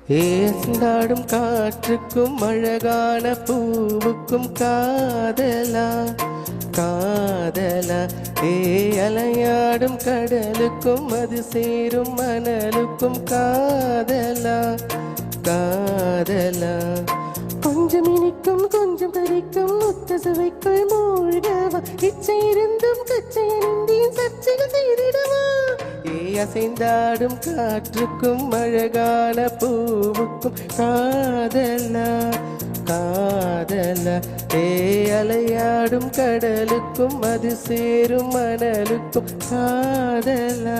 ஏந்தாடும் காற்றுக்கும் அழகான பூவுக்கும் காதலா காதலா. அலையாடும் கடலுக்கும் அது சேரும் மணலுக்கும் காதலா காதலா. கொஞ்சம் இனிக்கும் கொஞ்சம் கரிக்கும் முத்த சுவைக்குள் மூழ்கவா. இச்சை இருந்தும் கச்சையறிந்தேன் சர்ச்சைகள் செய்திடவா. அசைந்தாடும் காற்றுக்கும் அழகான பூவுக்கும் காதலா காதலா. அலையாடும் கடலுக்கும் அது சேரும் மணலுக்கும் காதலா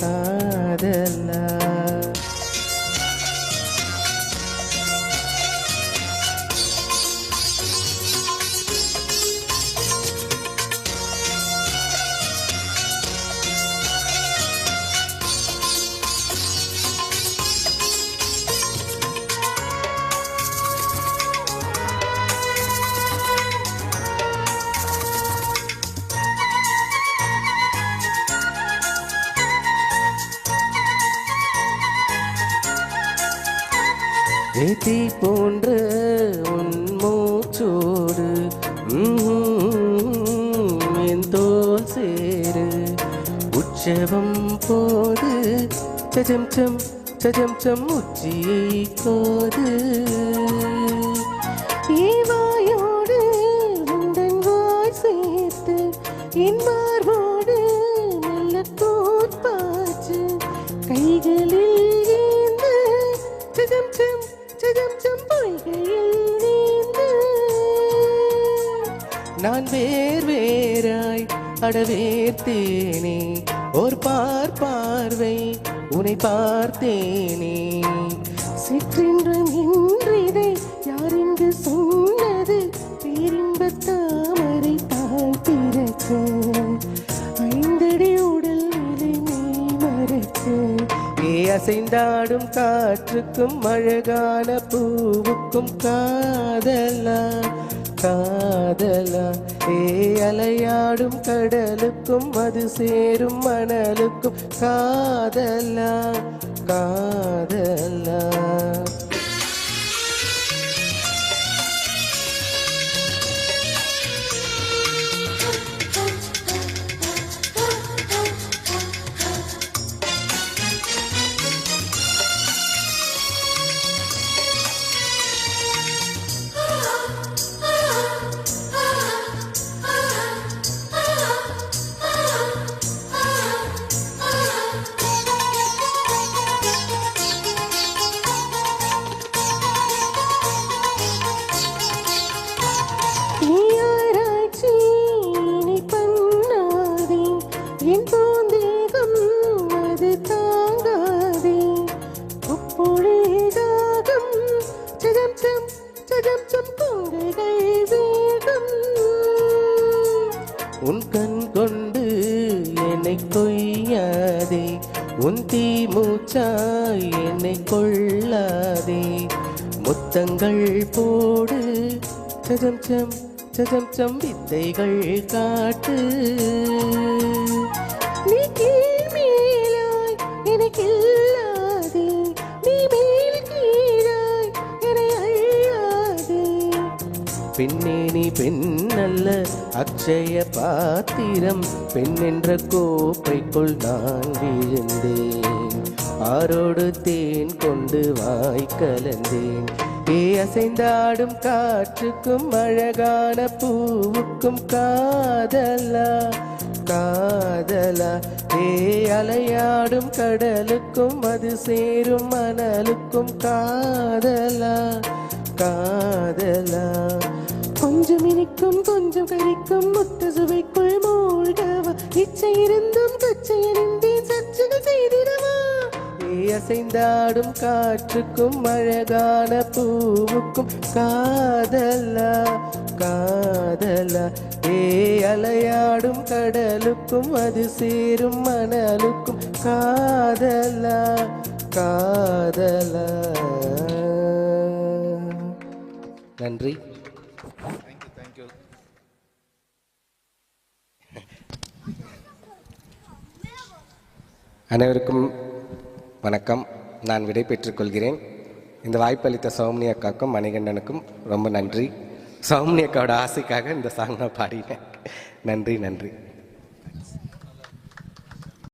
காதலா. தீ போன்ற உன் மூச்சோடு என் தோல் சேரு. உற்சவம் போது சஜம் சம் சஜம் சம் உச்சியை போது. வாயோடு உந்தன் வாய் சேர்த்து என் மார்போடு நல்ல தோற்பாச்சு. கைகளில் ஏந்து சஜம் சம் நான் வேறாய் அடவேர்த்தேனே. ஓர் பார்வை உன்னை பார்த்தேனே. சிற்றின்பம் இன்றிதை யார் இங்கு சொன்னது. பேரின்ப தாமரை தான் பிறக்க ஐந்தடி உடல் நிலை நீ மறக்க. அசைந்தாடும் காற்றுக்கும் அழகான பூவுக்கும் காதலா காதலா. அலையாடும் கடலுக்கும் அது சேரும் மணலுக்கும் காதலா காதலா. உன் கண் கொண்டு என்னை கொய்யாதே. உன் தீ மூச்சாய் என்னை கொள்ளாதே. முத்தங்கள் போடு சஜம் சம் சஜம் சம் வித்தைகள் காட்டு. நீ கீழ் மேலாய் எனக்கு இல்லாதே. நீ மேல் கீழாய் என்னை அள்ளாதே. பெண்ணே நீ பெண்ணல்ல அக்ஷய பாத்திரம். பெண் என்ற கோப்பைக்குள் நான் விழுந்தேன். ஆரோடு தேன் கொண்டு வாய் கலந்தேன். அசைந்தாடும் காற்றுக்கும் அழகான பூவுக்கும் காதலா காதலா. அலையாடும் கடலுக்கும் அது சேரும் மணலுக்கும் காதலா காதலா. கொஞ்சம் இனிக்கும் கொஞ்சம் கரிக்கும் முத்த சுவைக்குள் மூழ்கவா. இச்சை இருந்தும் கச்சையறிந்தேன் சர்ச்சைகள் செய்திடவா. அசைந்தாடும் காற்றுக்கும் அழகான பூவுக்கும் காதலா காதலா. அலையாடும் கடலுக்கும் அது சேரும் மணலுக்கும் காதலா காதலா. நன்றி. அனைவருக்கும் வணக்கம். நான் விடை பெற்றுக் கொள்கிறேன். இந்த வாய்ப்பளித்த சௌமினி அக்காவுக்கும் மணிகண்டனுக்கும் ரொம்ப நன்றி. சௌமினி அக்காவோட ஆசைக்காக இந்த சாங் நான் பாடினேன். நன்றி.